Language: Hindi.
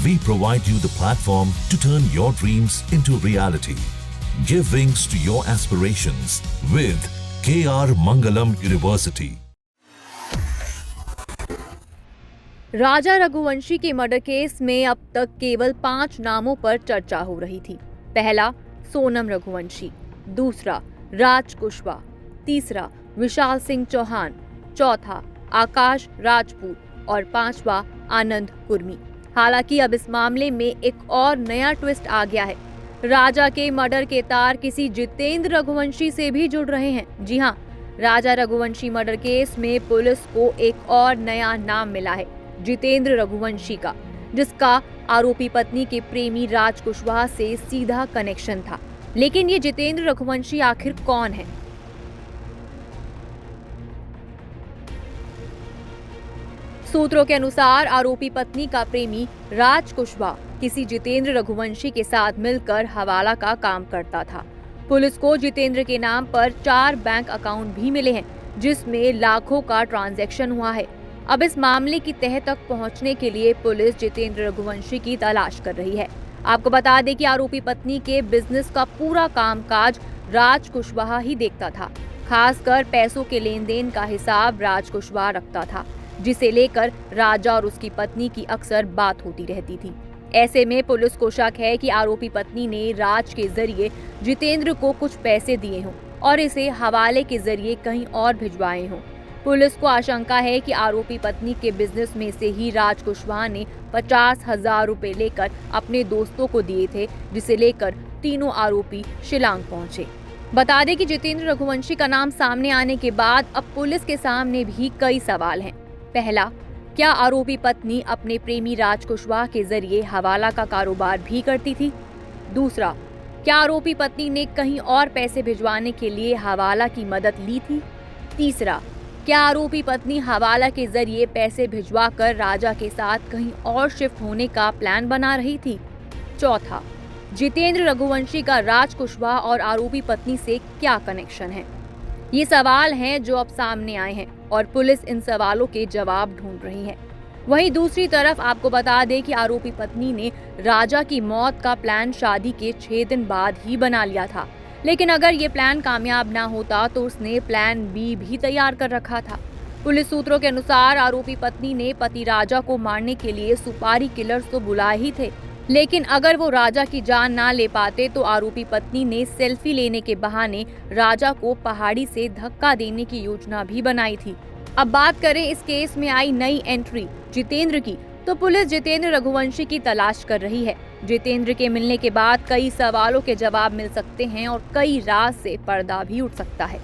We provide you the platform to turn your dreams into reality. Give wings to your aspirations with KR Mangalam University. राजा रघुवंशी के मर्डर केस में अब तक केवल 5 नामों पर चर्चा हो रही थी। पहला सोनम रघुवंशी, दूसरा राज कुशवाहा, तीसरा विशाल सिंह चौहान, चौथा आकाश राजपूत और पांचवा आनंद कुर्मी। हालांकि अब इस मामले में एक और नया ट्विस्ट आ गया है। राजा के मर्डर के तार किसी जितेंद्र रघुवंशी से भी जुड़ रहे हैं। जी हां, राजा रघुवंशी मर्डर केस में पुलिस को एक और नया नाम मिला है, जितेंद्र रघुवंशी का, जिसका आरोपी पत्नी के प्रेमी राज कुशवाहा से सीधा कनेक्शन था। लेकिन ये जितेंद्र रघुवंशी आखिर कौन है? सूत्रों के अनुसार आरोपी पत्नी का प्रेमी राज कुशवाहा किसी जितेंद्र रघुवंशी के साथ मिलकर हवाला का काम करता था। पुलिस को जितेंद्र के नाम पर 4 बैंक अकाउंट भी मिले हैं, जिसमें लाखों का ट्रांजैक्शन हुआ है। अब इस मामले की तह तक पहुंचने के लिए पुलिस जितेंद्र रघुवंशी की तलाश कर रही है। आपको बता दें कि आरोपी पत्नी के बिजनेस का पूरा कामकाज राज कुशवाहा ही देखता था। खासकर पैसों के लेन देन का हिसाब राज कुशवाहा रखता था, जिसे लेकर राजा और उसकी पत्नी की अक्सर बात होती रहती थी। ऐसे में पुलिस को शक है कि आरोपी पत्नी ने राज के जरिए जितेंद्र को कुछ पैसे दिए हों और इसे हवाले के जरिए कहीं और भिजवाए हों। पुलिस को आशंका है कि आरोपी पत्नी के बिजनेस में से ही राज कुशवाहा ने 50,000 रुपए लेकर अपने दोस्तों को दिए थे, जिसे लेकर तीनों आरोपी शिलांग पहुंचे। बता दें कि जितेंद्र रघुवंशी का नाम सामने आने के बाद अब पुलिस के सामने भी कई सवाल हैं। पहला, क्या आरोपी पत्नी अपने प्रेमी राज कुशवाहा के जरिए हवाला का कारोबार भी करती थी? दूसरा, क्या आरोपी पत्नी ने कहीं और पैसे भिजवाने के लिए हवाला की मदद ली थी? तीसरा, क्या आरोपी पत्नी हवाला के जरिए पैसे भिजवाकर राजा के साथ कहीं और शिफ्ट होने का प्लान बना रही थी? चौथा, जितेंद्र रघुवंशी का राज कुशवाहा और आरोपी पत्नी से क्या कनेक्शन है? ये सवाल हैं जो अब सामने आए हैं और पुलिस इन सवालों के जवाब ढूंढ रही है। वहीं दूसरी तरफ आपको बता दें कि आरोपी पत्नी ने राजा की मौत का प्लान शादी के 6 दिन बाद ही बना लिया था। लेकिन अगर ये प्लान कामयाब ना होता तो उसने प्लान बी भी तैयार कर रखा था। पुलिस सूत्रों के अनुसार आरोपी पत्नी ने पति राजा को मारने के लिए सुपारी किलर्स तो बुलाए ही थे, लेकिन अगर वो राजा की जान ना ले पाते तो आरोपी पत्नी ने सेल्फी लेने के बहाने राजा को पहाड़ी से धक्का देने की योजना भी बनाई थी। अब बात करें इस केस में आई नई एंट्री जितेंद्र की, तो पुलिस जितेंद्र रघुवंशी की तलाश कर रही है। जितेंद्र के मिलने के बाद कई सवालों के जवाब मिल सकते हैं और कई राज से पर्दा भी उठ सकता है।